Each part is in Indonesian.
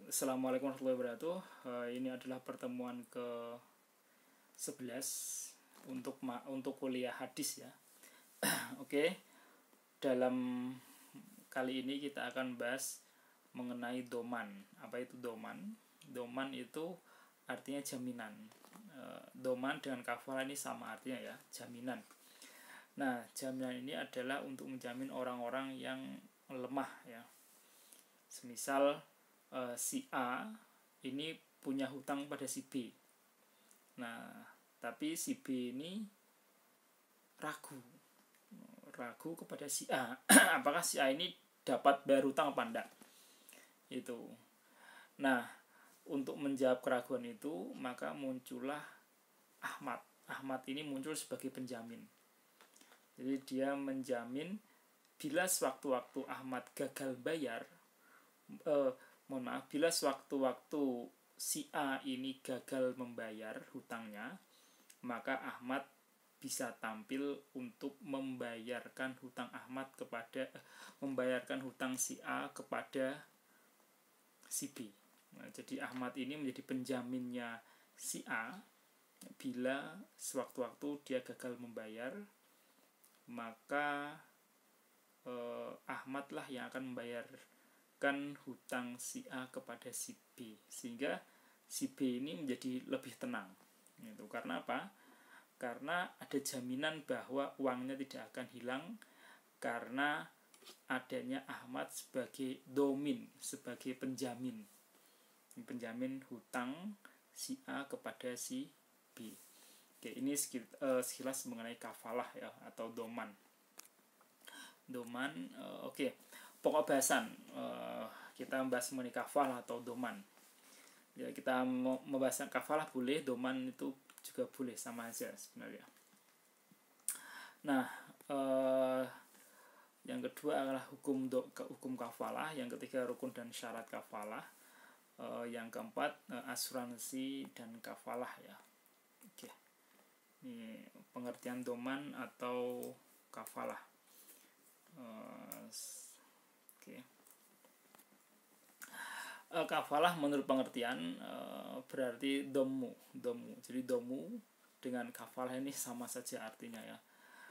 Assalamualaikum warahmatullahi wabarakatuh. Ini adalah pertemuan ke-11 untuk kuliah hadis ya. Oke. Dalam kali ini kita akan bahas mengenai doman. Apa itu doman? Doman itu artinya jaminan. Doman dengan kafalah ini sama artinya ya, jaminan. Nah, jaminan ini adalah untuk menjamin orang-orang yang lemah ya. Semisal si A ini punya hutang pada si B. Nah, tapi si B ini ragu kepada si A. Apakah si A ini dapat bayar hutang apa enggak? Itu. Nah, untuk menjawab keraguan itu, maka muncullah Ahmad. Ahmad ini muncul sebagai penjamin. Jadi dia menjamin bila sewaktu-waktu Ahmad gagal bayar, bila sewaktu-waktu si A ini gagal membayar hutangnya, maka Ahmad bisa tampil untuk membayarkan hutang hutang si A kepada si B. Nah, jadi Ahmad ini menjadi penjaminnya si A bila sewaktu-waktu dia gagal membayar, maka Ahmad lah yang akan membayar hutang si A kepada si B, sehingga si B ini menjadi lebih tenang. Itu karena apa? Karena ada jaminan bahwa uangnya tidak akan hilang karena adanya Ahmad sebagai domin, sebagai penjamin hutang si A kepada si B. Oke, ini sekilas mengenai kafalah ya, atau doman. Oke. Pokok bahasan kita membahas mengenai kafalah atau doman. Ya, kita membahas kafalah boleh, doman itu juga boleh, sama aja sebenarnya. Nah, yang kedua adalah hukum kafalah, yang ketiga rukun dan syarat kafalah, yang keempat asuransi dan kafalah ya. Oke. Ini pengertian doman atau kafalah. Kafalah menurut pengertian berarti domu. Jadi domu dengan kafalah ini sama saja artinya ya.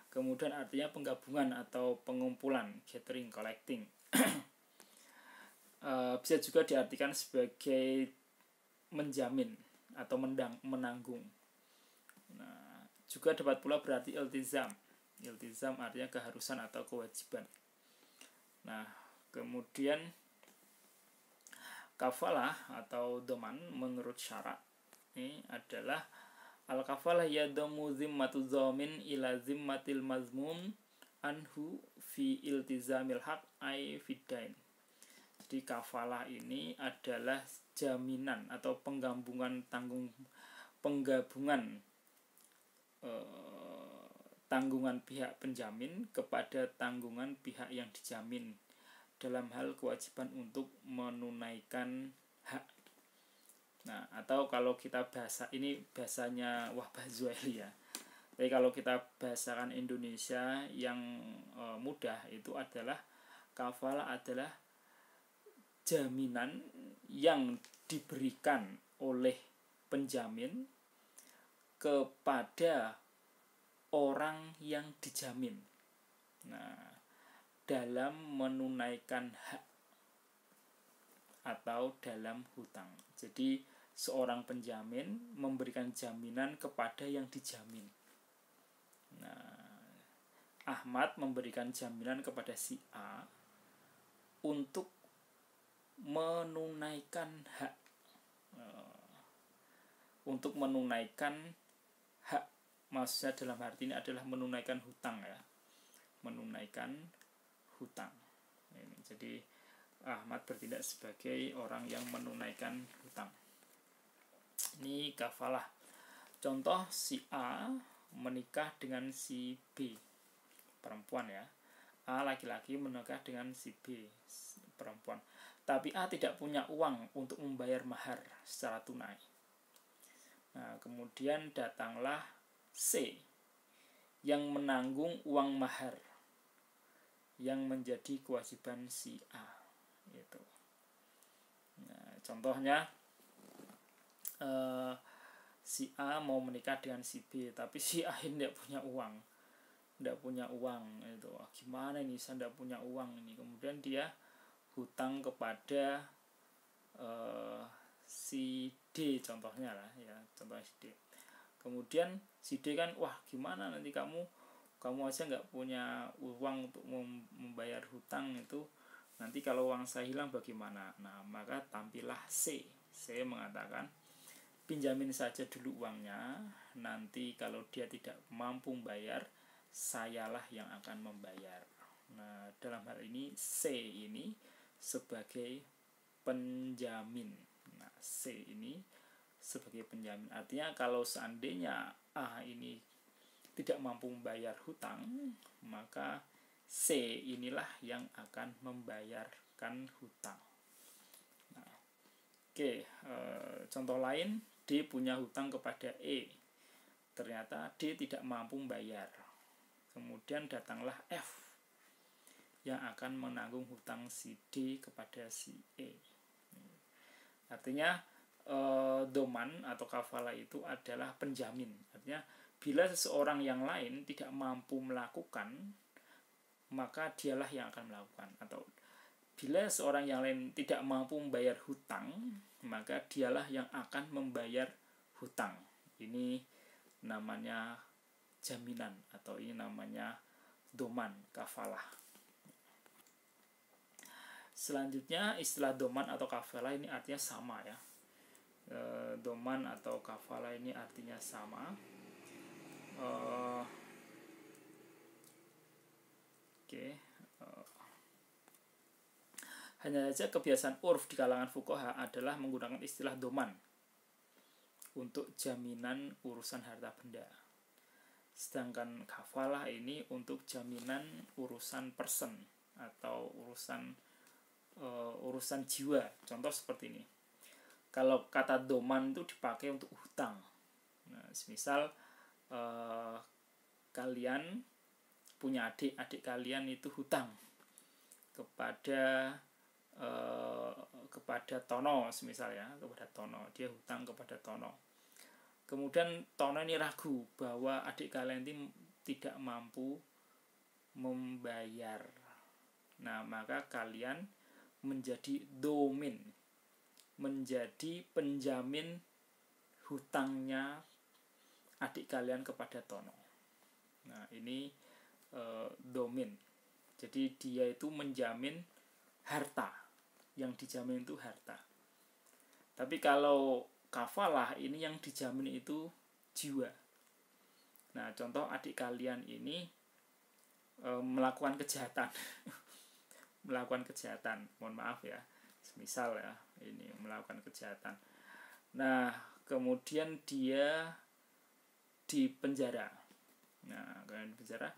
Kemudian artinya penggabungan atau pengumpulan, gathering, collecting. Bisa juga diartikan sebagai menjamin atau menanggung. Nah, juga dapat pula berarti iltizam. Iltizam artinya keharusan atau kewajiban. Nah, kemudian kafalah atau doman menurut syarak ini adalah al-kafalah yadumu zimmatu dhamin ila zimmatil mazmum anhu fi iltizamil haq ay fidain. Jadi kafalah ini adalah jaminan atau penggabungan tanggungan pihak penjamin kepada tanggungan pihak yang dijamin dalam hal kewajiban untuk menunaikan hak. Nah, atau kalau kita bahasanya Wahbah Zuhaili ya. Tapi kalau kita bahasakan Indonesia yang mudah, itu adalah kafalah adalah jaminan yang diberikan oleh penjamin kepada orang yang dijamin. Nah, dalam menunaikan hak atau dalam hutang. Jadi seorang penjamin memberikan jaminan kepada yang dijamin. Nah, Ahmad memberikan jaminan kepada si A untuk menunaikan hak. Untuk menunaikan hak, maksudnya dalam arti ini adalah menunaikan hutang ya. Menunaikan hutang. Jadi Ahmad bertindak sebagai orang yang menunaikan hutang. Ini kafalah. Contoh, si A menikah dengan si B, perempuan ya. A laki-laki menikah dengan si B, perempuan. Tapi A tidak punya uang untuk membayar mahar secara tunai. Nah, kemudian datanglah C yang menanggung uang mahar yang menjadi kewajiban si A. Gitu. Nah, Contohnya si A mau menikah dengan si B, tapi si A ini tidak punya uang itu. Gimana ini, saya tidak punya uang ini. Kemudian dia hutang kepada si D contohnya lah ya, contohnya si D. Kemudian si D kan, wah gimana nanti kamu aja nggak punya uang untuk membayar hutang itu, nanti kalau uang saya hilang bagaimana? Nah, maka tampillah C mengatakan, pinjamin saja dulu uangnya, nanti kalau dia tidak mampu membayar, sayalah yang akan membayar. Nah, dalam hal ini C ini sebagai penjamin. Nah, C ini sebagai penjamin. Artinya kalau seandainya A ini tidak mampu membayar hutang, maka C inilah yang akan membayarkan hutang. Nah, contoh lain, D punya hutang kepada E. Ternyata D tidak mampu membayar. Kemudian datanglah F yang akan menanggung hutang si D kepada si E. Artinya doman atau kafala itu adalah penjamin. Artinya bila seseorang yang lain tidak mampu melakukan, maka dialah yang akan melakukan. Atau bila seorang yang lain tidak mampu membayar hutang, maka dialah yang akan membayar hutang. Ini namanya jaminan, atau ini namanya doman, kafalah. Selanjutnya istilah doman atau kafalah ini artinya sama ya. Doman atau kafalah ini artinya sama. Hanya saja kebiasaan urf di kalangan fuqaha adalah menggunakan istilah doman untuk jaminan urusan harta benda. Sedangkan kafalah ini untuk jaminan urusan person atau urusan jiwa. Contoh seperti ini. Kalau kata doman itu dipakai untuk hutang. Nah, misal kalian punya adik kalian itu hutang kepada Tono, semisal ya, kepada Tono, dia hutang kepada Tono. Kemudian Tono ini ragu bahwa adik kalian ini tidak mampu membayar. Nah, maka kalian menjadi domin, menjadi penjamin hutangnya adik kalian kepada Tono. Nah, ini domin. Jadi dia itu menjamin harta, yang dijamin itu harta. Tapi kalau kafalah ini yang dijamin itu jiwa. Nah, contoh adik kalian ini melakukan kejahatan. Melakukan kejahatan, mohon maaf ya, misal ya, ini melakukan kejahatan. Nah, kemudian dia dipenjara. Nah, kalian dipenjara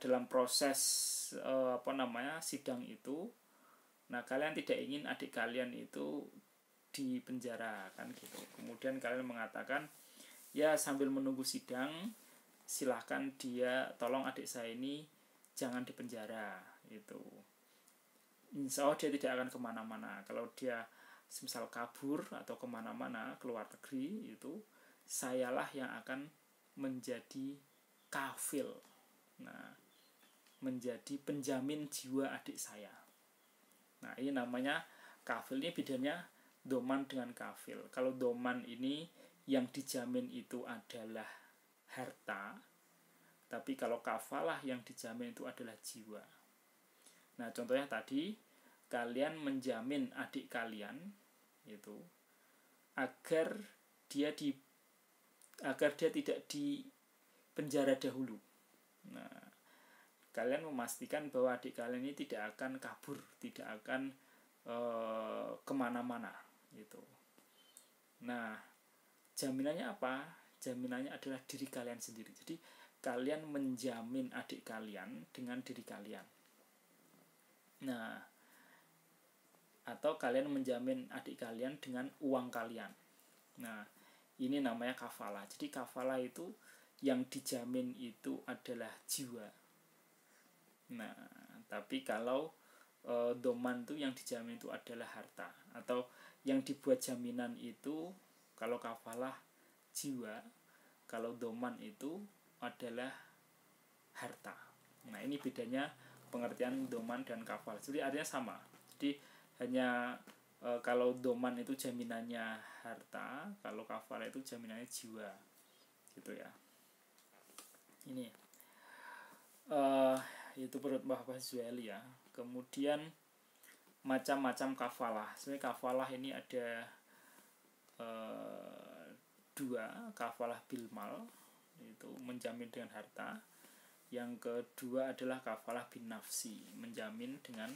dalam proses sidang itu. Nah, kalian tidak ingin adik kalian itu dipenjara kan gitu. Kemudian kalian mengatakan, ya sambil menunggu sidang, silahkan tolong adik saya ini jangan dipenjara itu. Insya Allah dia tidak akan kemana-mana. Kalau dia misal kabur atau kemana-mana keluar negeri, itu sayalah yang akan menjadi kafil. Nah, menjadi penjamin jiwa adik saya. Nah, ini namanya kafil. Ini bedanya doman dengan kafil. Kalau doman ini yang dijamin itu adalah harta, tapi kalau kafalah yang dijamin itu adalah jiwa. Nah, contohnya tadi, kalian menjamin adik kalian itu agar dia tidak dipenjara dahulu. Nah, kalian memastikan bahwa adik kalian ini tidak akan kabur, tidak akan kemana-mana gitu. Nah, jaminannya apa? Jaminannya adalah diri kalian sendiri. Jadi kalian menjamin adik kalian dengan diri kalian. Nah, atau kalian menjamin adik kalian dengan uang kalian. Nah, ini namanya kafalah. Jadi kafalah itu yang dijamin itu adalah jiwa. Nah, tapi kalau doman itu yang dijamin itu adalah harta, atau yang dibuat jaminan itu kalau kafalah jiwa, kalau doman itu adalah harta. Nah ini bedanya pengertian doman dan kafal. Jadi artinya sama. Jadi hanya kalau doman itu jaminannya harta, kalau kafal itu jaminannya jiwa, gitu ya. Ini itu menurut Mbah Zuhaili ya. Kemudian macam-macam kafalah. Sebenarnya kafalah ini ada dua, kafalah bilmal itu menjamin dengan harta. Yang kedua adalah kafalah bin nafsi, menjamin dengan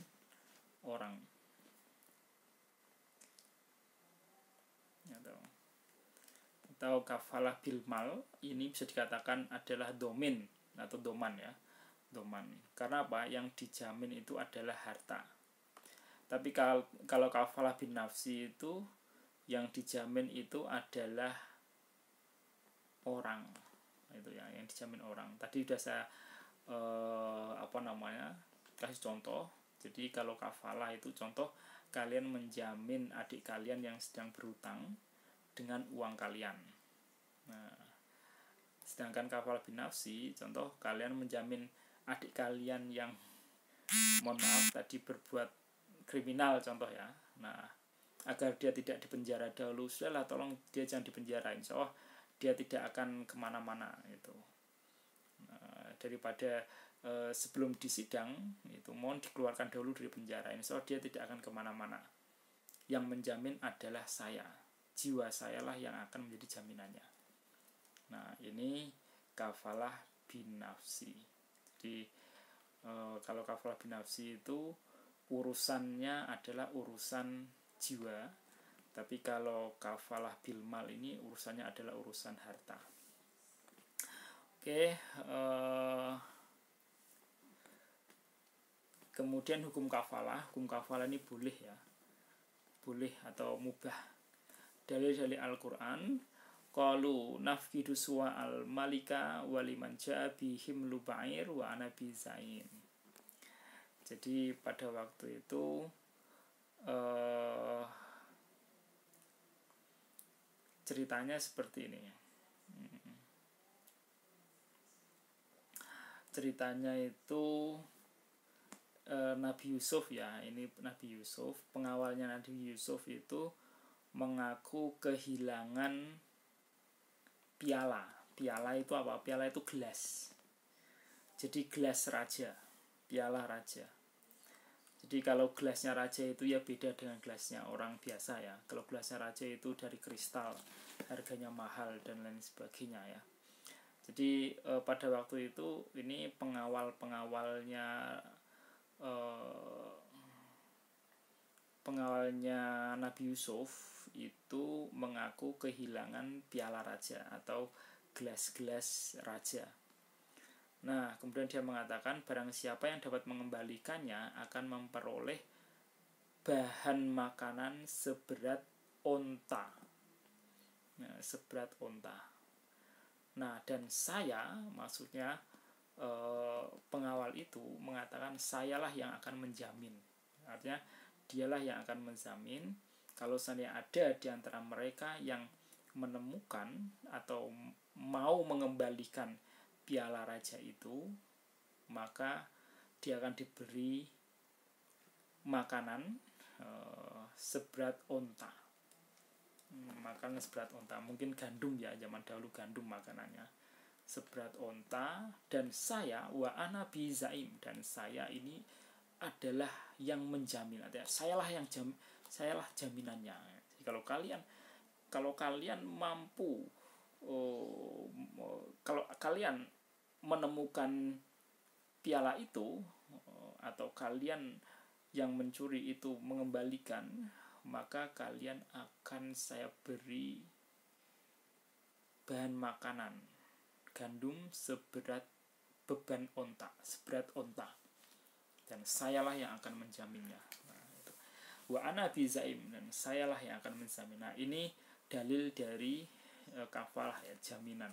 orang. Atau kafalah bilmal ini bisa dikatakan adalah domin atau doman ya. Doman. Karena apa? Yang dijamin itu adalah harta. Tapi kalau kafalah bin nafsi itu yang dijamin itu adalah orang. Itu ya, yang dijamin orang. Tadi sudah saya kasih contoh. Jadi kalau kafalah itu contoh, kalian menjamin adik kalian yang sedang berhutang dengan uang kalian. Nah, sedangkan kafalah bin nafsi, contoh kalian menjamin adik kalian yang mohon maaf tadi berbuat kriminal contoh ya. Nah, agar dia tidak dipenjara dahulu, sudahlah tolong dia jangan dipenjara, insya Allah dia tidak akan kemana-mana itu. Nah, daripada sebelum disidang itu mohon dikeluarkan dahulu dari penjara, insya Allah dia tidak akan kemana-mana. Yang menjamin adalah saya, jiwa saya lah yang akan menjadi jaminannya. Nah ini kafalah bin nafsi. Jadi kalau kafalah bin nafsi itu urusannya adalah urusan jiwa, tapi kalau kafalah bilmal ini urusannya adalah urusan harta. Oke, kemudian hukum kafalah ini boleh ya, boleh atau mubah. Dalil dari Al-Quran, qalu nafkidu suwa al-malika waliman ja'a bihim lubair wa ana bizaim. Jadi pada waktu itu ceritanya seperti ini. Ceritanya itu Nabi Yusuf ya, ini Nabi Yusuf, pengawalnya Nabi Yusuf itu mengaku kehilangan piala. Piala itu apa? Piala itu gelas. Jadi gelas raja, piala raja. Jadi kalau gelasnya raja itu ya beda dengan gelasnya orang biasa ya. Kalau gelasnya raja itu dari kristal, harganya mahal dan lain sebagainya ya. Jadi pada waktu itu ini pengawalnya Nabi Yusuf itu mengaku kehilangan piala raja atau gelas-gelas raja. Nah, kemudian dia mengatakan barang siapa yang dapat mengembalikannya akan memperoleh bahan makanan seberat onta. Nah, seberat onta. Nah, dan saya, maksudnya pengawal itu mengatakan sayalah yang akan menjamin. Artinya dialah yang akan menjamin kalau seandainya ada di antara mereka yang menemukan atau mau mengembalikan piala raja itu, maka dia akan diberi makanan seberat onta. Makanan seberat onta, mungkin gandum ya, zaman dahulu gandum makanannya. Seberat onta, dan saya wa ana bizaim, dan saya ini adalah yang menjamin, artinya sayalah jaminannya. Jadi kalau kalian mampu, kalau kalian menemukan piala itu, atau kalian yang mencuri itu mengembalikan, maka kalian akan saya beri bahan makanan gandum seberat beban onta, seberat onta, dan sayalah yang akan menjaminnya. Wa ana bizaim, dan sayalah yang akan menjamin. Nah, ini dalil dari kafalah ya, jaminan.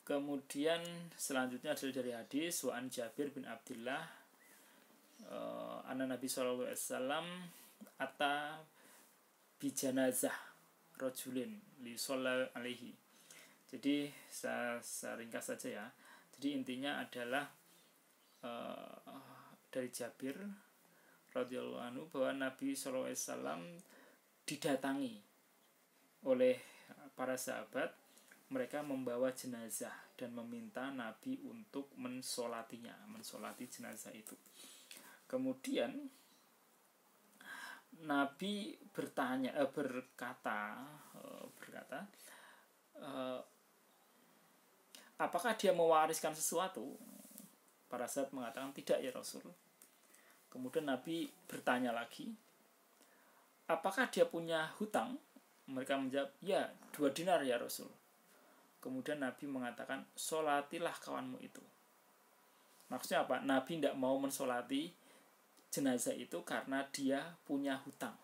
Kemudian selanjutnya adalah dari hadis wa an Jabir bin Abdullah anna Nabi sallallahu alaihi wasallam ata bijanazah rajulin li shalla alaihi. Jadi saya ringkas saja ya. Jadi intinya adalah dari Jabir radhiyallahu anhu bahwa Nabi sallallahu alaihi wasallam didatangi oleh para sahabat. Mereka membawa jenazah dan meminta Nabi untuk mensolati jenazah itu. Kemudian Nabi berkata, apakah dia mewariskan sesuatu? Para sahabat mengatakan tidak ya Rasul. Kemudian Nabi bertanya lagi, apakah dia punya hutang? Mereka menjawab, ya 2 dinar ya Rasul. Kemudian Nabi mengatakan, solatilah kawanmu itu. Maksudnya apa? Nabi tidak mau mensolati jenazah itu karena dia punya hutang.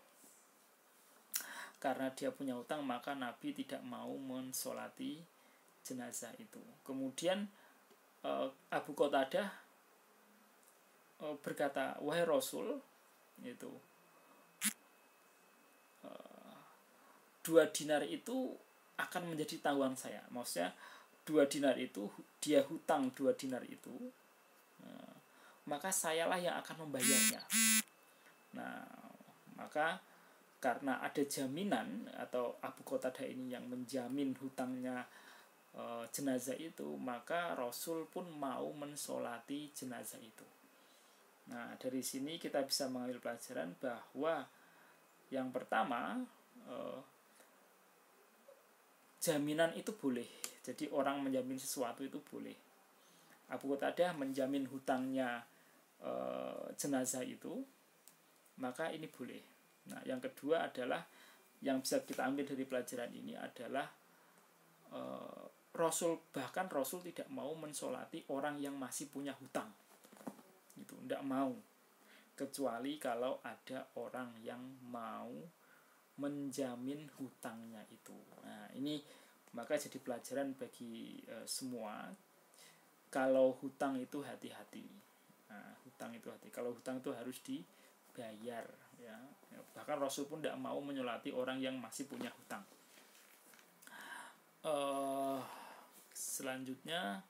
Karena dia punya hutang, maka Nabi tidak mau mensolati jenazah itu. Kemudian Abu Qatadah berkata, wahai Rasul, itu 2 dinar itu akan menjadi tanggungan saya. Maksudnya 2 dinar itu, dia hutang 2 dinar itu, maka sayalah yang akan membayarnya. Nah, maka karena ada jaminan atau Abu Qatadah ini yang menjamin hutangnya jenazah itu, maka Rasul pun mau mensolati jenazah itu. Nah, dari sini kita bisa mengambil pelajaran bahwa yang pertama, jaminan itu boleh. Jadi orang menjamin sesuatu itu boleh. Abu Qatadah menjamin hutangnya jenazah itu, maka ini boleh. Nah, yang kedua adalah yang bisa kita ambil dari pelajaran ini adalah Rasul tidak mau mensolati orang yang masih punya hutang. Itu tidak mau, kecuali kalau ada orang yang mau menjamin hutangnya itu. Nah, ini maka jadi pelajaran bagi semua. Kalau hutang itu hati-hati. Nah, kalau hutang itu harus dibayar ya. Bahkan Rasul pun tidak mau menyolati orang yang masih punya hutang. Selanjutnya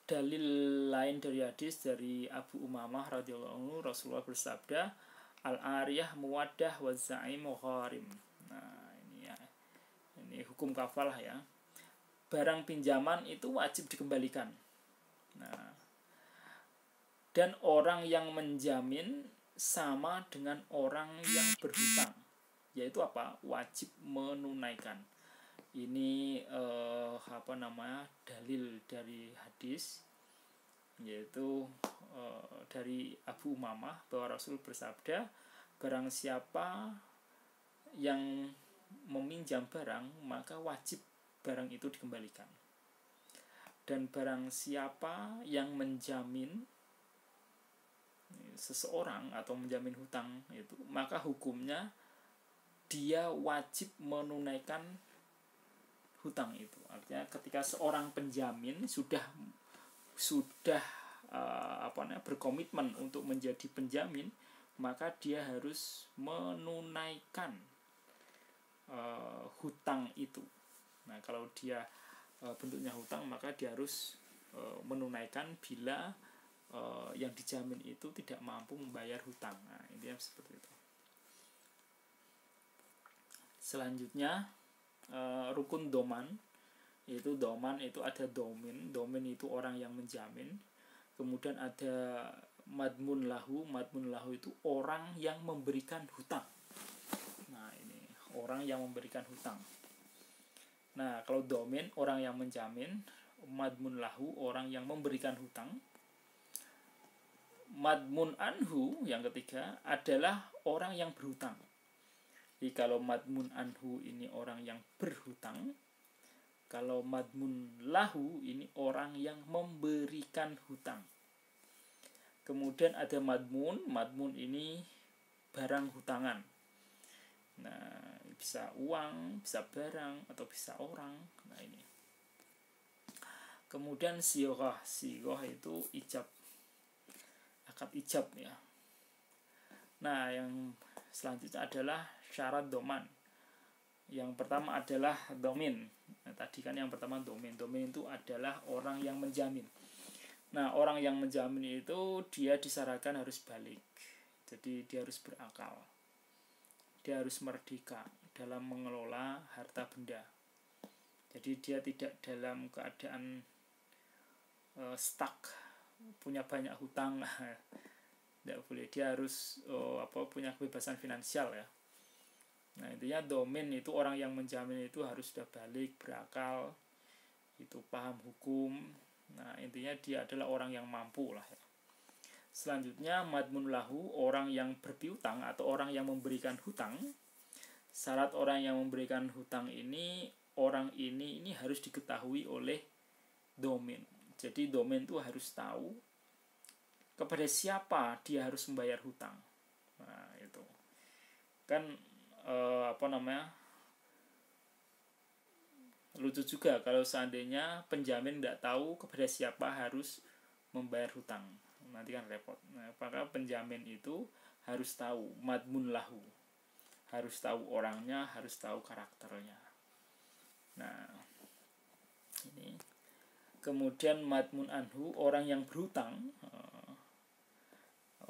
dalil lain dari hadis dari Abu Umamah radhiyallahu anhu, Rasulullah bersabda, al-ariyah muwaddah wa za'im gharim. Nah, ini ya. Ini hukum kafalah ya. Barang pinjaman itu wajib dikembalikan. Nah, dan orang yang menjamin sama dengan orang yang berhutang, yaitu apa? Wajib menunaikan. Ini dalil dari hadis, yaitu dari Abu Umamah bahwa Rasul bersabda, barang siapa yang meminjam barang maka wajib barang itu dikembalikan. Dan barang siapa yang menjamin seseorang atau menjamin hutang itu, maka hukumnya dia wajib menunaikan hutang itu. Artinya ketika seorang penjamin sudah berkomitmen untuk menjadi penjamin, maka dia harus menunaikan hutang itu. Nah, kalau dia bentuknya hutang, maka dia harus menunaikan bila yang dijamin itu tidak mampu membayar hutang. Nah, intinya seperti itu. Selanjutnya rukun doman, yaitu doman itu ada domin itu orang yang menjamin. Kemudian ada madmun lahu itu orang yang memberikan hutang. Nah, ini orang yang memberikan hutang. Nah, kalau domin orang yang menjamin, madmun lahu orang yang memberikan hutang. Madmun anhu yang ketiga adalah orang yang berhutang. Jadi kalau madmun anhu ini orang yang berhutang, kalau madmun lahu ini orang yang memberikan hutang. Kemudian ada madmun ini barang hutangan. Nah, bisa uang, bisa barang, atau bisa orang. Nah, ini. Kemudian sighah itu ijab akad ijab ya. Nah, yang selanjutnya adalah syarat doman. Yang pertama adalah domin. Nah, tadi kan yang pertama domin. Domin itu adalah orang yang menjamin. Nah, orang yang menjamin itu dia disyaratkan harus balik. Jadi dia harus berakal. Dia harus merdeka dalam mengelola harta benda. Jadi dia tidak dalam keadaan stuck, punya banyak hutang. Tidak boleh. Dia harus punya kebebasan finansial ya. Nah, intinya domin itu orang yang menjamin itu harus sudah balik, berakal, itu paham hukum. Nah, intinya dia adalah orang yang mampu lah ya. Selanjutnya madmun lahu, orang yang berpiutang atau orang yang memberikan hutang. Syarat orang yang memberikan hutang ini, orang ini harus diketahui oleh domin. Jadi domin itu harus tahu kepada siapa dia harus membayar hutang. Nah, itu kan lucu juga kalau seandainya penjamin tidak tahu kepada siapa harus membayar hutang, nanti kan repot. Nah, maka penjamin itu harus tahu madmun lahu, harus tahu orangnya, harus tahu karakternya. Nah, ini kemudian madmun anhu, orang yang berhutang.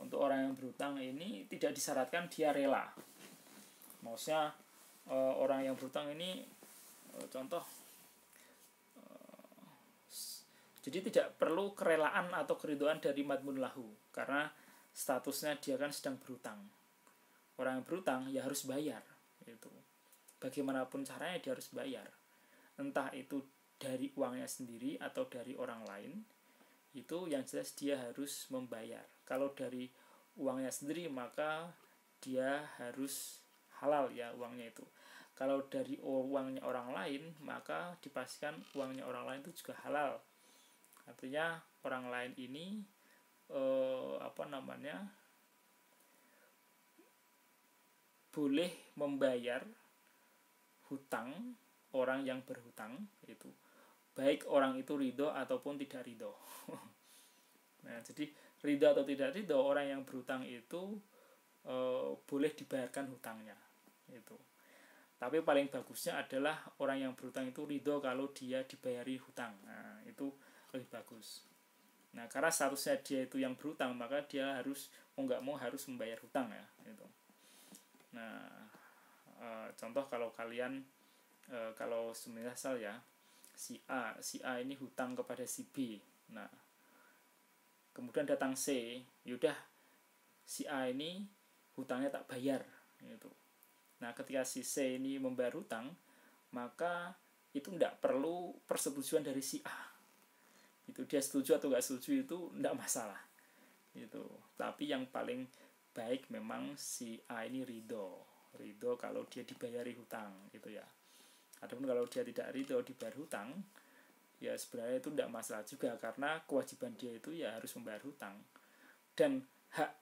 Untuk orang yang berhutang ini tidak disyaratkan dia rela. Maksudnya orang yang berhutang ini contoh, jadi tidak perlu kerelaan atau keridhaan dari madmun lahu, karena statusnya dia kan sedang berhutang. Orang yang berhutang ya harus bayar, itu bagaimanapun caranya dia harus bayar, entah itu dari uangnya sendiri atau dari orang lain. Itu yang jelas dia harus membayar. Kalau dari uangnya sendiri maka dia harus halal ya uangnya itu. Kalau dari uangnya orang lain maka dipastikan uangnya orang lain itu juga halal. Artinya orang lain ini boleh membayar hutang orang yang berhutang itu, baik orang itu ridho ataupun tidak ridho. Nah, jadi ridho atau tidak ridho, orang yang berhutang itu boleh dibayarkan hutangnya itu. Tapi paling bagusnya adalah orang yang berhutang itu ridho kalau dia dibayari hutang. Nah, itu lebih bagus. Nah, karena statusnya dia itu yang berhutang, maka dia harus mau nggak mau harus membayar hutang ya itu. Nah, contoh kalau kalian kalau semisal ya si A ini hutang kepada si B. Nah, kemudian datang C, yaudah si A ini hutangnya tak bayar gitu. Nah, ketika si C ini membayar hutang, maka itu tidak perlu persetujuan dari si A. Itu dia setuju atau nggak setuju itu tidak masalah. Itu. Tapi yang paling baik memang si A ini ridho kalau dia dibayari hutang gitu ya. Adapun kalau dia tidak ridho dibayar hutang, ya sebenarnya itu tidak masalah juga, karena kewajiban dia itu ya harus membayar hutang. Dan hak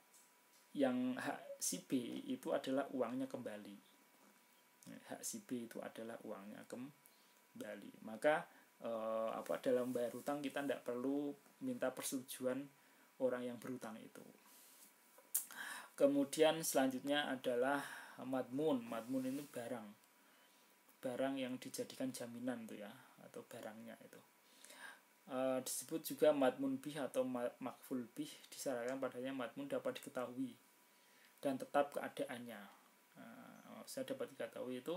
si B itu adalah uangnya kembali. Hak si B itu adalah uangnya kembali. Maka dalam membayar hutang kita tidak perlu minta persetujuan orang yang berhutang itu. Kemudian selanjutnya adalah madmun. Madmun ini barang yang dijadikan jaminan tuh ya, atau barangnya itu. Disebut juga madmun bih atau makful bih, disyaratkan padanya madmun dapat diketahui dan tetap keadaannya. Saya dapat diketahui itu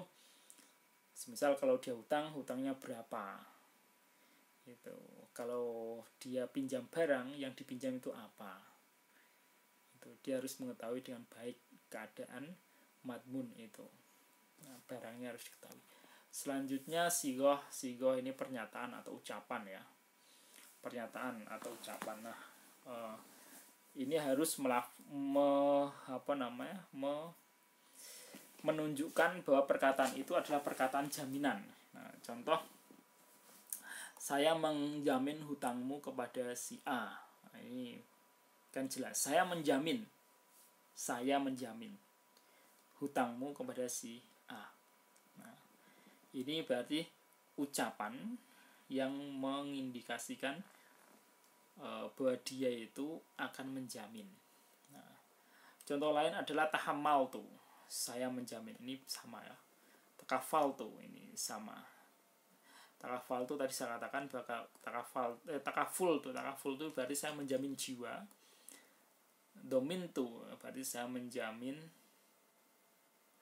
semisal kalau dia hutangnya berapa itu. Kalau dia pinjam barang, yang dipinjam itu apa, itu dia harus mengetahui dengan baik keadaan madmun itu. Nah, barangnya harus diketahui. Selanjutnya sigoh ini pernyataan atau ucapan ya, pernyataan atau ucapan. Nah, ini harus menunjukkan bahwa perkataan itu adalah perkataan jaminan. Nah, contoh, saya menjamin hutangmu kepada si A. Nah, ini kan jelas, saya menjamin hutangmu kepada si A. Nah, ini berarti ucapan yang mengindikasikan bahwa dia itu akan menjamin. Contoh lain adalah tahammaltu, saya menjamin. Ini sama ya. Takafaltu, ini sama. Takafaltu tadi saya katakan bahwa takaful itu berarti saya menjamin jiwa. Domintu berarti saya menjamin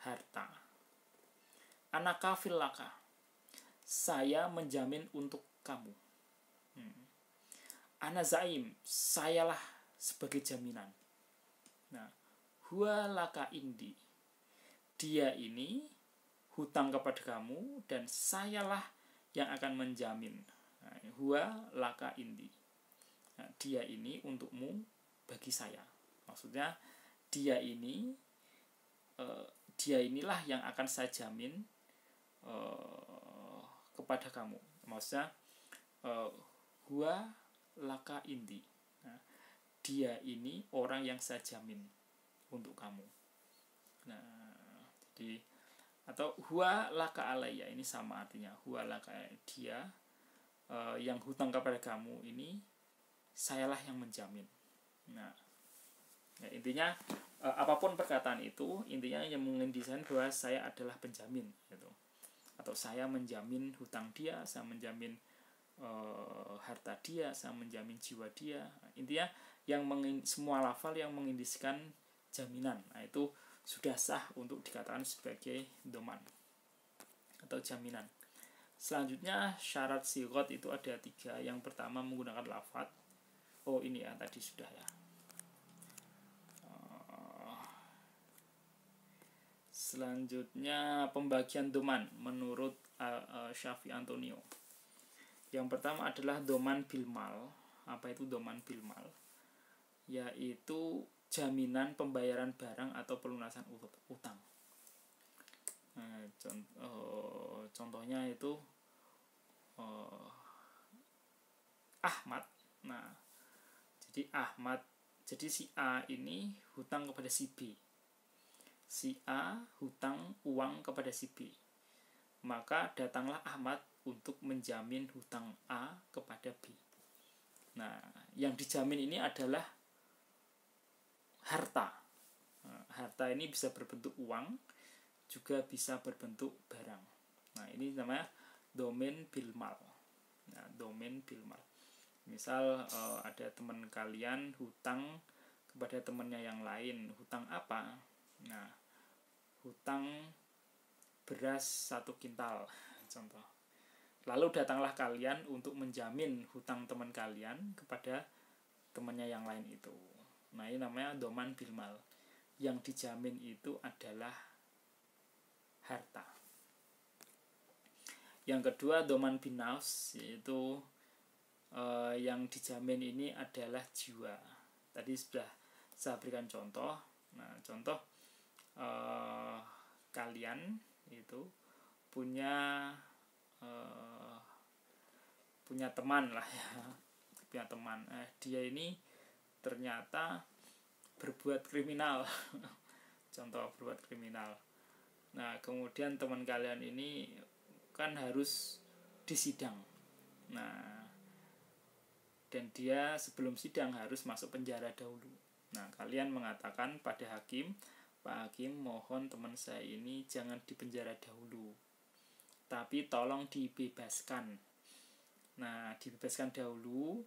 harta. Ana kafil laka, saya menjamin untuk kamu. Ana zaim, sayalah sebagai jaminan. Nah, huwa laka indi, dia ini hutang kepada kamu dan sayalah yang akan menjamin. Nah, huwa laka indi, nah, dia ini untukmu bagi saya. Maksudnya dia inilah yang akan saya jamin kepada kamu. Maksudnya huwa laka indi, nah, dia ini orang yang saya jamin untuk kamu. Nah, jadi atau huwa laka alayya, ini sama artinya. Huwa laka, dia yang hutang kepada kamu ini sayalah yang menjamin. Nah, ya, intinya apapun perkataan itu, intinya yang mengindikan bahwa saya adalah penjamin gitu. Atau saya menjamin hutang dia, saya menjamin harta dia, saya menjamin jiwa dia. Intinya yang semua lafal yang mengindisikan jaminan, nah itu sudah sah untuk dikatakan sebagai doman atau jaminan. Selanjutnya syarat sigot itu ada 3. Yang pertama menggunakan lafaz. Oh ini ya tadi sudah ya. Selanjutnya pembagian doman menurut Syafi'i Antonio. Yang pertama adalah doman bilmal. Apa itu doman bilmal? Yaitu jaminan pembayaran barang atau pelunasan utang. Nah, contohnya itu Ahmad. Nah, jadi si A ini hutang kepada si B. Si A hutang uang kepada si B. Maka datanglah Ahmad untuk menjamin hutang A kepada B. Nah, yang dijamin ini adalah harta. Nah, harta ini bisa berbentuk uang, juga bisa berbentuk barang. Nah, ini namanya domain bilmal. Nah, domain bilmal. Misal ada teman kalian hutang kepada temannya yang lain. Hutang apa? Nah, hutang beras 1 kintal contoh. Lalu datanglah kalian untuk menjamin hutang teman kalian kepada temannya yang lain itu. Nah, ini namanya doman bilmal. Yang dijamin itu adalah harta. Yang kedua doman binafs, yaitu yang dijamin ini adalah jiwa. Tadi sudah saya berikan contoh. Nah, contoh kalian itu punya teman lah ya, punya teman. Dia ini ternyata berbuat kriminal. Contoh berbuat kriminal. Nah, kemudian teman kalian ini kan harus disidang. Nah, dan dia sebelum sidang harus masuk penjara dahulu. Nah, kalian mengatakan pada hakim, Pak Hakim, mohon teman saya ini jangan dipenjara dahulu, tapi tolong dibebaskan. Nah, dibebaskan dahulu,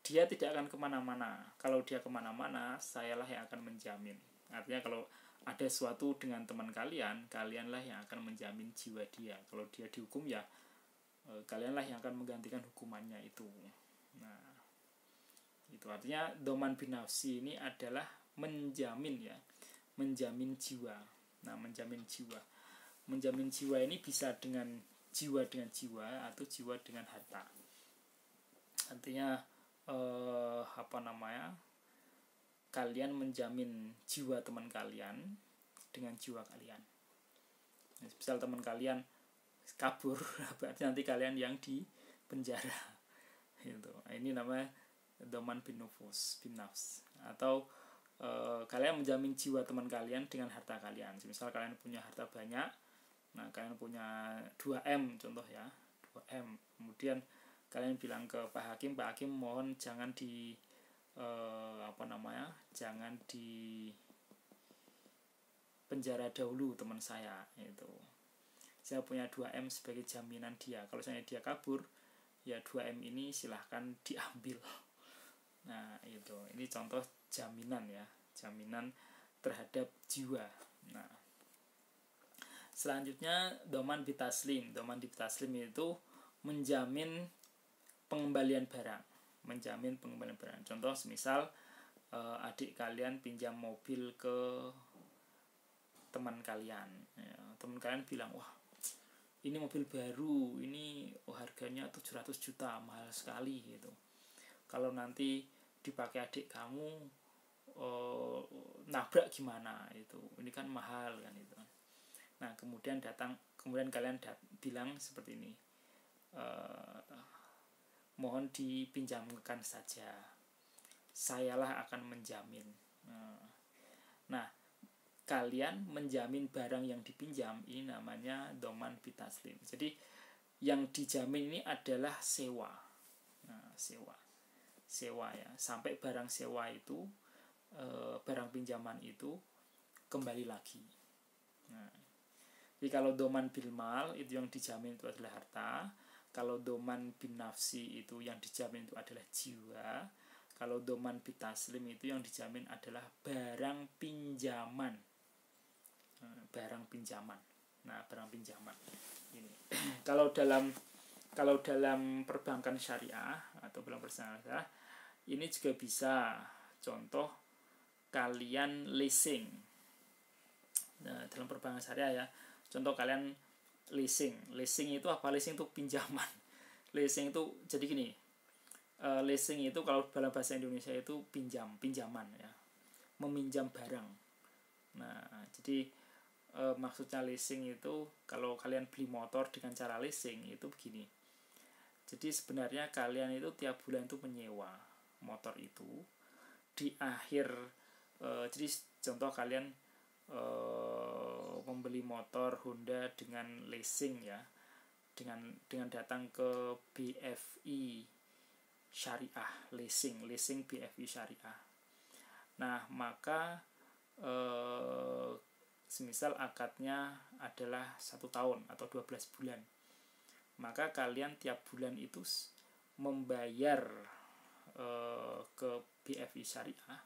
dia tidak akan kemana-mana. Kalau dia kemana-mana, sayalah yang akan menjamin. Artinya kalau ada sesuatu dengan teman kalian, kalianlah yang akan menjamin jiwa dia. Kalau dia dihukum ya, kalianlah yang akan menggantikan hukumannya itu. Nah, itu artinya doman binafsi ini adalah menjamin ya, menjamin jiwa. Nah, menjamin jiwa. Menjamin jiwa ini bisa dengan jiwa atau jiwa dengan harta. Artinya kalian menjamin jiwa teman kalian dengan jiwa kalian. Misal teman kalian kabur, berarti nanti kalian yang di penjara. Gitu. Ini namanya doman binafs. Atau kalian menjamin jiwa teman kalian dengan harta kalian. Misal kalian punya harta banyak, nah kalian punya 2M contoh ya, 2M. Kemudian kalian bilang ke Pak Hakim, Pak Hakim mohon jangan jangan penjara dahulu teman saya itu. Saya punya 2M sebagai jaminan dia. Kalau misalnya dia kabur, ya 2M ini silahkan diambil. Nah itu, ini contoh jaminan ya, jaminan terhadap jiwa. Nah selanjutnya doman bitaslim. Doman bitaslim itu menjamin pengembalian barang, menjamin pengembalian barang. Contoh semisal adik kalian pinjam mobil ke teman kalian, ya, teman kalian bilang, wah ini mobil baru, ini harganya 700 juta, mahal sekali gitu. Kalau nanti dipakai adik kamu nabrak gimana itu? Ini kan mahal kan itu. Nah, kemudian kalian bilang seperti ini. Mohon dipinjamkan saja. Sayalah akan menjamin. Nah, kalian menjamin barang yang dipinjam, ini namanya doman bitaslim. Jadi yang dijamin ini adalah sewa. Nah, sewa ya, sampai barang sewa itu, barang pinjaman itu kembali lagi. Nah, jadi kalau doman bil mal itu yang dijamin itu adalah harta. Kalau doman bin nafsi itu yang dijamin itu adalah jiwa. Kalau doman bitaslim itu yang dijamin adalah barang pinjaman. Barang pinjaman. Nah, barang pinjaman ini. Kalau dalam perbankan syariah atau dalam perbankan syariah, ini juga bisa contoh kalian leasing. Nah, dalam perbankan syariah ya, contoh kalian leasing. Leasing itu apa? Leasing itu pinjaman. Leasing itu jadi gini. Leasing itu kalau dalam bahasa Indonesia itu pinjaman ya. Meminjam barang. Nah, jadi maksudnya leasing itu kalau kalian beli motor dengan cara leasing itu begini. Jadi sebenarnya kalian itu tiap bulan itu menyewa motor itu di akhir jadi contoh kalian membeli motor Honda dengan leasing ya, dengan datang ke BFI Syariah, leasing BFI Syariah. Nah, maka semisal akadnya adalah 1 tahun atau 12 bulan, maka kalian tiap bulan itu membayar ke BFI Syariah.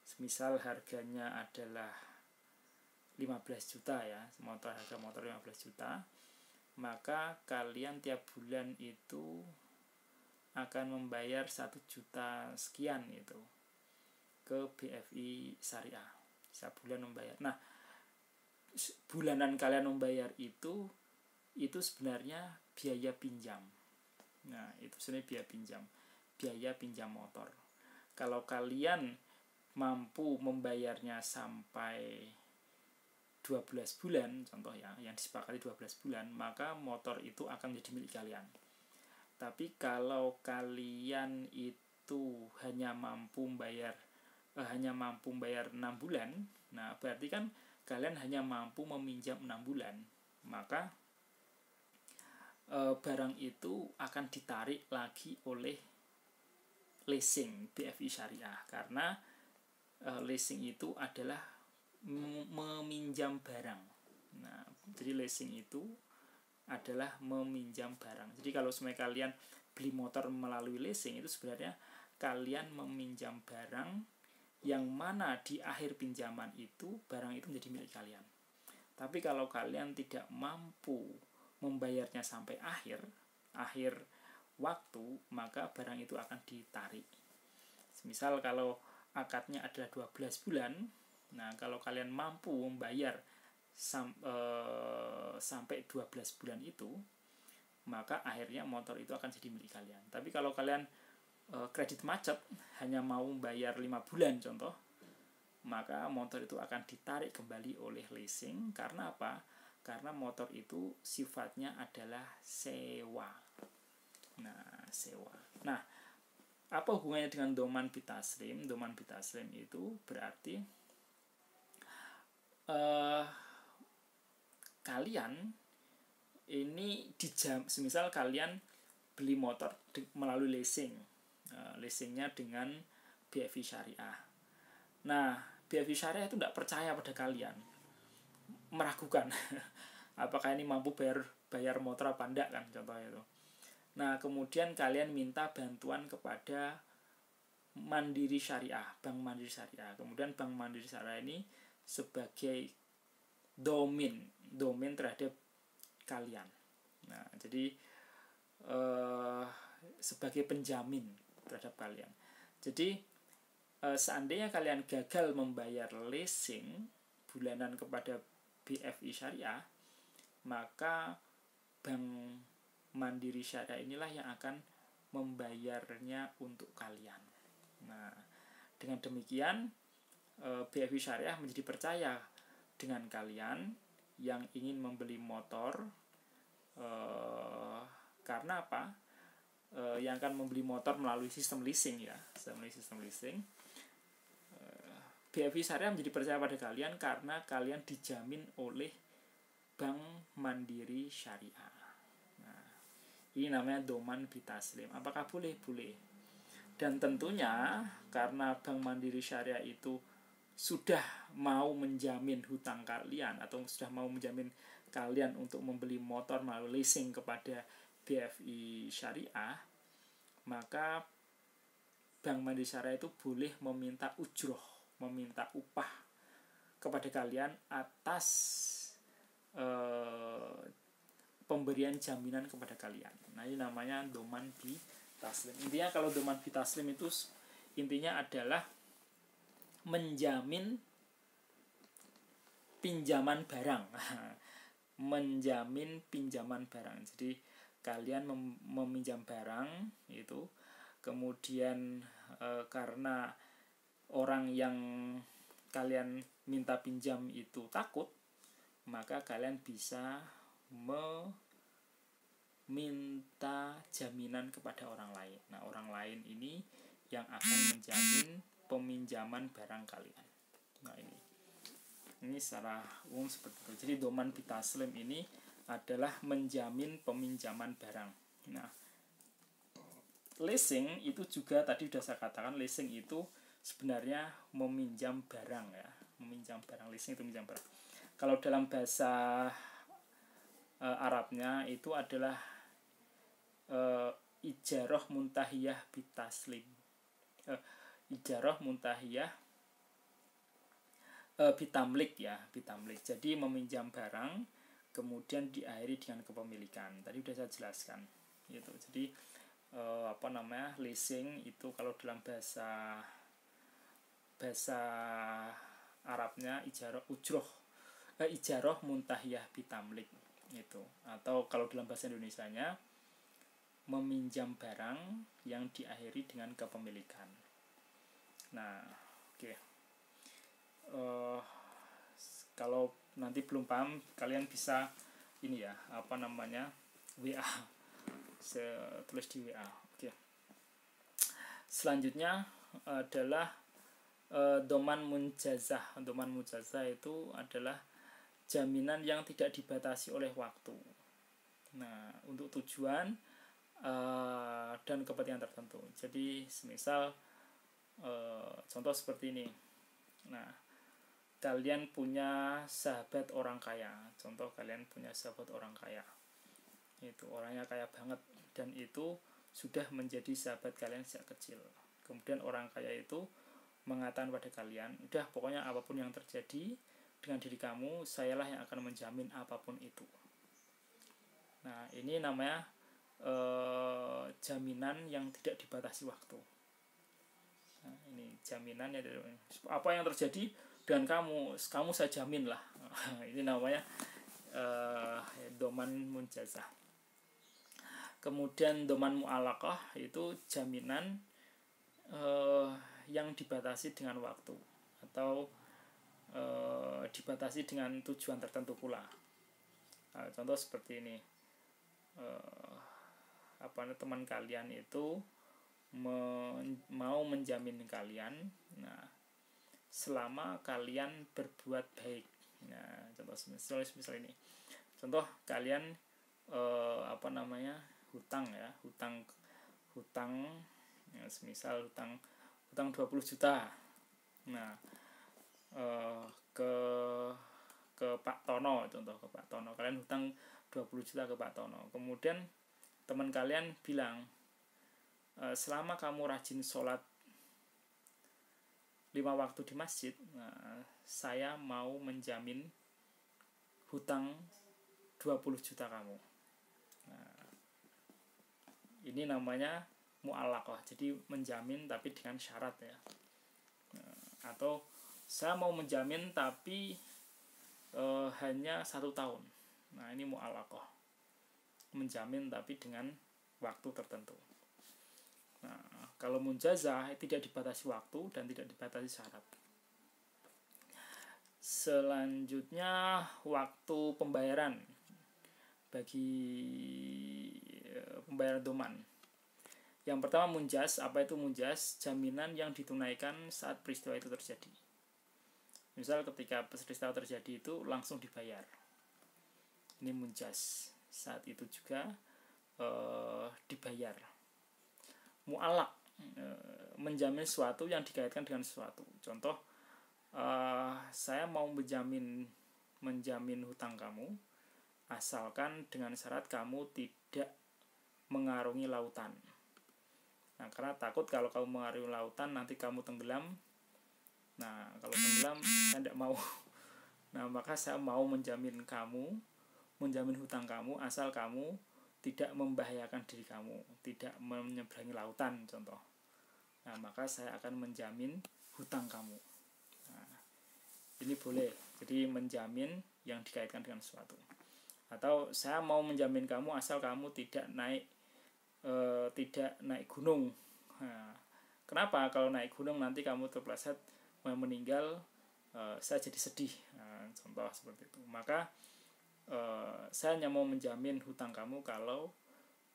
Semisal harganya adalah 15 juta ya, harga motor 15 juta, maka kalian tiap bulan itu akan membayar 1 juta sekian itu ke BFI Syariah. Setiap bulan membayar. Nah, bulanan kalian membayar itu sebenarnya biaya pinjam. Nah, itu sebenarnya biaya pinjam motor. Kalau kalian mampu membayarnya sampai 12 bulan, contoh ya, yang disepakati 12 bulan, maka motor itu akan menjadi milik kalian. Tapi kalau kalian itu hanya mampu membayar 6 bulan, nah berarti kan kalian hanya mampu meminjam 6 bulan, maka barang itu akan ditarik lagi oleh leasing BFI Syariah, karena leasing itu adalah meminjam barang. Nah, jadi leasing itu adalah meminjam barang. Jadi kalau semuanya kalian beli motor melalui leasing, itu sebenarnya kalian meminjam barang yang mana di akhir pinjaman itu barang itu menjadi milik kalian. Tapi kalau kalian tidak mampu membayarnya sampai akhir waktu, maka barang itu akan ditarik. Misal kalau akadnya adalah 12 bulan, nah kalau kalian mampu membayar sampai 12 bulan itu, maka akhirnya motor itu akan jadi milik kalian. Tapi kalau kalian kredit macet hanya mau bayar 5 bulan contoh, maka motor itu akan ditarik kembali oleh leasing. Karena apa? Karena motor itu sifatnya adalah sewa. Nah, apa hubungannya dengan doman bitaslim? Doman bitaslim itu berarti kalian ini semisal kalian beli motor melalui leasing. Leasingnya dengan BFI Syariah. Nah, BFI Syariah itu tidak percaya pada kalian. meragukan apakah ini mampu bayar motor apa enggak kan, contohnya itu. Nah, kemudian kalian minta bantuan kepada Mandiri Syariah, Bank Mandiri Syariah. Kemudian Bank Mandiri Syariah ini sebagai domain terhadap kalian. Nah, jadi sebagai penjamin terhadap kalian. Jadi seandainya kalian gagal membayar leasing bulanan kepada BFI Syariah, maka Bank Mandiri Syariah inilah yang akan membayarnya untuk kalian. Nah, dengan demikian BFI Syariah menjadi percaya dengan kalian yang ingin membeli motor, karena apa? Yang akan membeli motor melalui sistem leasing ya, sistem leasing. BFI Syariah menjadi percaya pada kalian karena kalian dijamin oleh Bank Mandiri Syariah. Nah, ini namanya doman bitaslim. Apakah boleh? Boleh. Dan tentunya karena Bank Mandiri Syariah itu sudah mau menjamin hutang kalian atau sudah mau menjamin kalian untuk membeli motor melalui leasing kepada BFI Syariah, maka Bank Mandiri Syariah itu boleh meminta ujroh, meminta upah kepada kalian atas pemberian jaminan kepada kalian. Nah, ini namanya doman bitaslim. Intinya kalau doman bitaslim itu intinya adalah menjamin pinjaman barang. Menjamin pinjaman barang. Jadi kalian meminjam barang itu, kemudian karena orang yang kalian minta pinjam itu takut, maka kalian bisa meminta jaminan kepada orang lain. Nah, orang lain ini yang akan menjamin peminjaman barang kalian. Nah, ini secara umum seperti itu. Jadi doman bitaslim ini adalah menjamin peminjaman barang. Nah, leasing itu juga tadi sudah saya katakan, leasing itu sebenarnya meminjam barang ya, meminjam barang. Leasing itu meminjam barang. Kalau dalam bahasa Arabnya itu adalah ijarah muntahiyah bitaslim. Ijarah muntahiyah bitamlik ya, bitamlik. Jadi meminjam barang kemudian diakhiri dengan kepemilikan. Tadi sudah saya jelaskan gitu. Jadi leasing itu kalau dalam bahasa Arabnya ijarah muntahiyah bitamlik itu, atau kalau dalam bahasa Indonesianya meminjam barang yang diakhiri dengan kepemilikan. Nah, oke. Kalau nanti belum paham, kalian bisa ini ya, WA. Saya tulis di WA. Oke. Selanjutnya adalah doman mujazah. Doman mujazah itu adalah jaminan yang tidak dibatasi oleh waktu. Nah, untuk tujuan dan kepentingan tertentu. Jadi, semisal contoh seperti ini. Nah, kalian punya sahabat orang kaya. Contoh, kalian punya sahabat orang kaya. Itu orangnya kaya banget, dan itu sudah menjadi sahabat kalian sejak kecil. Kemudian orang kaya itu mengatakan pada kalian, udah pokoknya apapun yang terjadi dengan diri kamu, sayalah yang akan menjamin apapun itu. Nah, ini namanya jaminan yang tidak dibatasi waktu. Nah, ini jaminan ya, apa yang terjadi dengan kamu saya jamin lah. Ini namanya doman mujazah. Kemudian doman mu'alaqah itu jaminan yang dibatasi dengan waktu atau dibatasi dengan tujuan tertentu pula. Contoh seperti ini, teman kalian itu mau menjamin kalian, nah, selama kalian berbuat baik. Nah, contoh misal ini, contoh kalian hutang ya, semisal hutang 20 juta. Nah, ke ke Pak Tono, contoh ke Pak Tono, kalian hutang 20 juta ke Pak Tono. Kemudian teman kalian bilang, selama kamu rajin sholat 5 waktu di masjid, saya mau menjamin hutang 20 juta kamu. Ini namanya mu'allaqah, jadi menjamin tapi dengan syarat ya. Atau saya mau menjamin tapi hanya 1 tahun. Nah, ini mu'allaqah, menjamin tapi dengan waktu tertentu. Nah, kalau munjazah tidak dibatasi waktu dan tidak dibatasi syarat. Selanjutnya waktu pembayaran bagi pembayaran doman. Yang pertama munjas. Apa itu munjas? Jaminan yang ditunaikan saat peristiwa itu terjadi. Misal ketika peristiwa terjadi itu langsung dibayar, ini munjas. Saat itu juga dibayar. Mu'allaq, menjamin sesuatu yang dikaitkan dengan sesuatu. Contoh, saya mau menjamin hutang kamu asalkan dengan syarat kamu tidak mengarungi lautan. Nah, karena takut kalau kamu mengarungi lautan nanti kamu tenggelam. Nah, kalau tenggelam saya tidak mau. Nah, maka saya mau menjamin hutang kamu asal kamu tidak membahayakan diri kamu, tidak menyeberangi lautan contoh. Nah, maka saya akan menjamin hutang kamu. Nah, ini boleh. Jadi menjamin yang dikaitkan dengan sesuatu. Atau saya mau menjamin kamu asal kamu tidak naik gunung. Nah, kenapa? Kalau naik gunung nanti kamu terpleset meninggal, saya jadi sedih. Nah, contoh seperti itu. Maka saya hanya mau menjamin hutang kamu kalau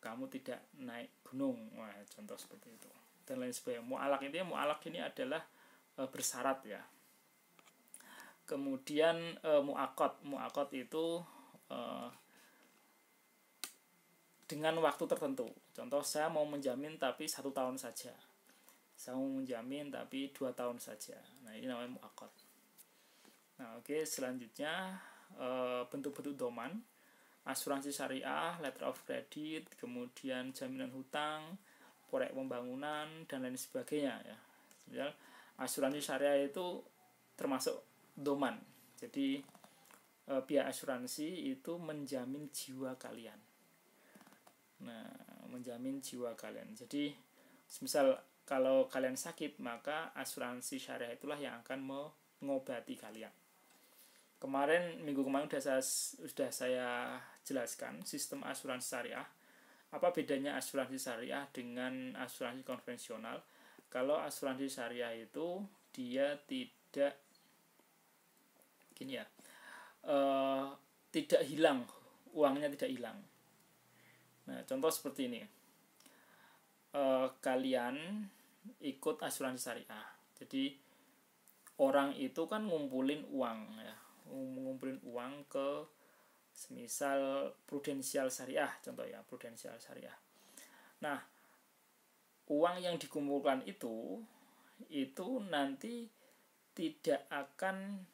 kamu tidak naik gunung. Wah, contoh seperti itu. Dan lain sebagainya. Mu'allaq ini adalah bersyarat ya. Kemudian mu'aqqad itu dengan waktu tertentu. Contoh, saya mau menjamin tapi 1 tahun saja. Saya mau menjamin tapi 2 tahun saja. Nah, ini namanya mu'aqqad. Nah, oke, selanjutnya bentuk-bentuk doman, asuransi syariah, letter of credit, kemudian jaminan hutang, proyek pembangunan, dan lain sebagainya ya. Misal, asuransi syariah itu termasuk doman. Jadi pihak asuransi itu menjamin jiwa kalian. Nah, menjamin jiwa kalian. Jadi misal kalau kalian sakit, maka asuransi syariah itulah yang akan mengobati kalian. Minggu kemarin sudah saya jelaskan sistem asuransi syariah. Apa bedanya asuransi syariah dengan asuransi konvensional? Kalau asuransi syariah itu dia tidak tidak hilang, uangnya tidak hilang. Nah, contoh seperti ini. Kalian ikut asuransi syariah. Jadi orang itu kan ngumpulin uang ya. Ngumpulin uang ke semisal prudensial syariah, contoh ya, prudensial syariah. Nah, uang yang dikumpulkan itu nanti tidak akan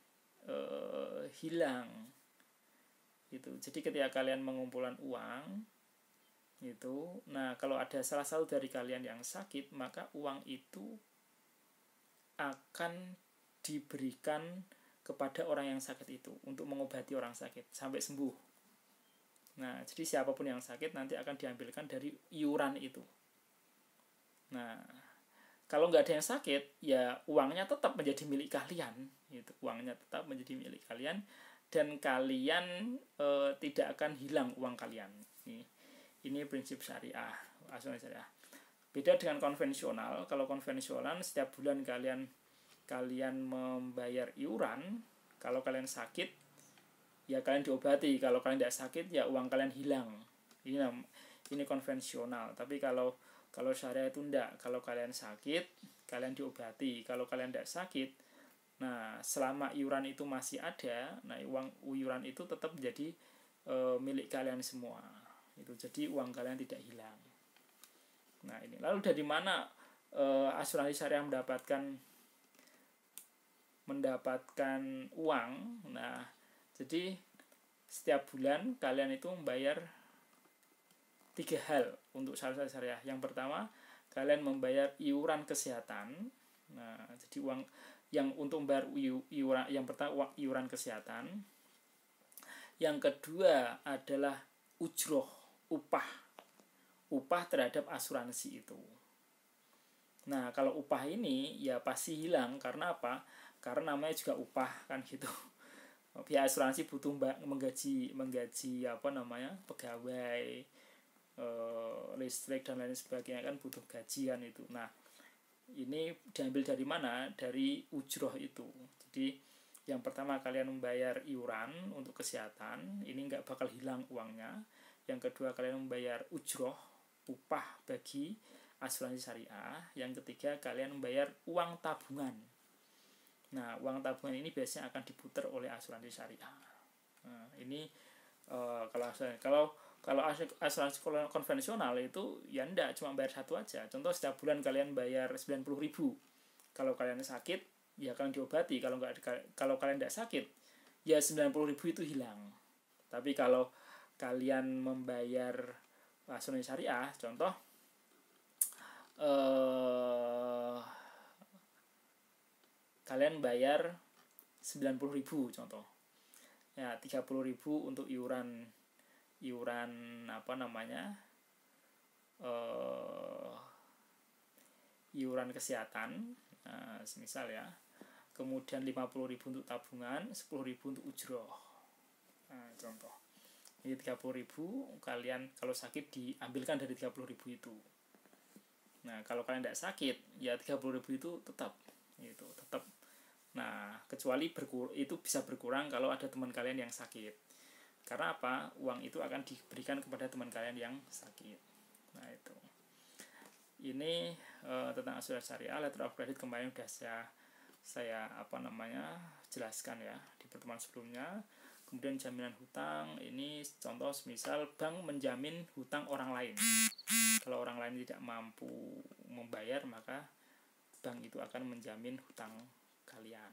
hilang gitu. Jadi ketika kalian mengumpulkan uang itu, nah kalau ada salah satu dari kalian yang sakit, maka uang itu akan diberikan kepada orang yang sakit itu untuk mengobati orang sakit sampai sembuh. Nah, jadi siapapun yang sakit nanti akan diambilkan dari iuran itu. Nah, kalau nggak ada yang sakit, ya uangnya tetap menjadi milik kalian. Gitu. Uangnya tetap menjadi milik kalian dan kalian tidak akan hilang uang kalian. Ini prinsip syariah, asuransi syariah. Beda dengan konvensional. Kalau konvensional setiap bulan kalian membayar iuran. Kalau kalian sakit, ya kalian diobati. Kalau kalian tidak sakit, ya uang kalian hilang. Ini konvensional. Tapi kalau syariah itu enggak. Kalau kalian sakit, kalian diobati. Kalau kalian tidak sakit, nah selama iuran itu masih ada, nah uang iuran itu tetap menjadi milik kalian semua. Itu jadi uang kalian tidak hilang. Nah, ini lalu dari mana asuransi syariah mendapatkan uang? Nah, Jadi setiap bulan kalian itu membayar 3 hal untuk asuransi syariah. Yang pertama, kalian membayar iuran kesehatan. Nah, jadi uang yang untuk membayar iuran, yang pertama iuran kesehatan. Yang kedua adalah ujroh, upah terhadap asuransi itu. Nah, kalau upah ini ya pasti hilang. Karena apa? Karena namanya juga upah kan gitu. Pihak asuransi butuh menggaji pegawai, listrik dan lain sebagainya, kan butuh gajian itu. Nah, ini diambil dari mana? Dari ujroh itu. Jadi yang pertama kalian membayar iuran untuk kesehatan, ini nggak bakal hilang uangnya. Yang kedua kalian membayar ujroh, upah bagi asuransi syariah. Yang ketiga kalian membayar uang tabungan. Nah, uang tabungan ini biasanya akan diputar oleh asuransi syariah. Nah, ini kalau asuransi konvensional itu ya enggak, cuma bayar satu aja. Contoh setiap bulan kalian bayar 90.000. Kalau kalian sakit ya kalian diobati. Kalau kalian tidak sakit ya 90.000 itu hilang. Tapi kalau kalian membayar asuransi syariah, contoh kalian bayar 90.000 contoh. Ya, 30.000 untuk iuran iuran kesehatan, semisal ya. Kemudian 50.000 untuk tabungan, 10.000 untuk ujroh. Nah, contoh. Ini 30.000 kalian kalau sakit diambilkan dari 30.000 itu. Nah, kalau kalian tidak sakit, ya 30.000 itu tetap. Nah, kecuali itu bisa berkurang kalau ada teman kalian yang sakit. Karena apa? Uang itu akan diberikan kepada teman kalian yang sakit. Nah, itu. Ini tentang asuransi syariah, letter of credit kemarin sudah saya jelaskan ya di pertemuan sebelumnya. Kemudian jaminan hutang, ini contoh misal bank menjamin hutang orang lain. Kalau orang lain tidak mampu membayar, maka bank itu akan menjamin hutang kalian.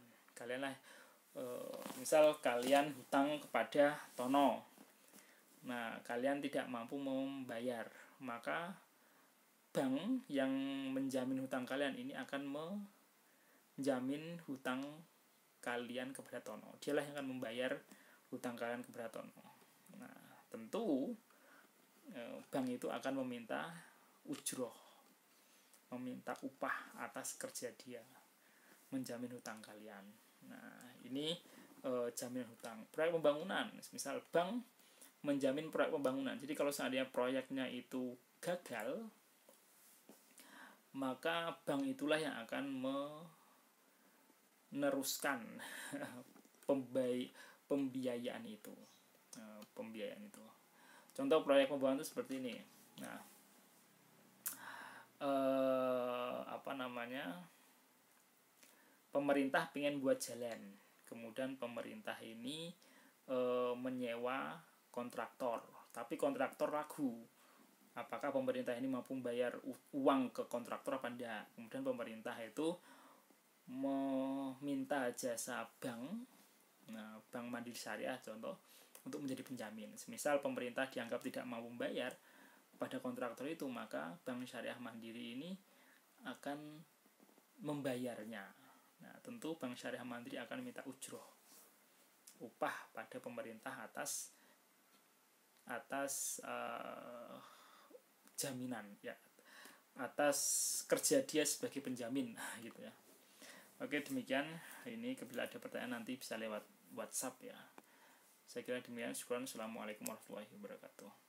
Misal kalian hutang kepada Tono. Nah, kalian tidak mampu membayar, maka bank yang menjamin hutang kalian ini akan menjamin hutang kalian kepada Tono. Dialah yang akan membayar hutang kalian kepada Tono. Nah, tentu bank itu akan meminta ujroh, meminta upah atas kerja dia menjamin hutang kalian. Nah, ini jaminan hutang. Proyek pembangunan, misal bank menjamin proyek pembangunan. Jadi kalau seandainya proyeknya itu gagal, maka bank itulah yang akan meneruskan pembiayaan itu. Contoh proyek pembangunan itu seperti ini. Nah, pemerintah pengen buat jalan, kemudian pemerintah ini menyewa kontraktor, tapi kontraktor ragu apakah pemerintah ini mampu membayar uang ke kontraktor apa enggak. Kemudian pemerintah itu meminta jasa bank, Bank Mandiri Syariah contoh, untuk menjadi penjamin. Semisal pemerintah dianggap tidak mampu membayar pada kontraktor itu, maka Bank Syariah Mandiri ini akan membayarnya. Nah, tentu Bank Syariah Mandiri akan minta ujroh, upah pada pemerintah atas jaminan ya, atas kerja dia sebagai penjamin gitu ya. Oke, demikian. Ini bila ada pertanyaan nanti bisa lewat WhatsApp ya. Saya kira demikian. Syukran. Assalamualaikum warahmatullahi wabarakatuh.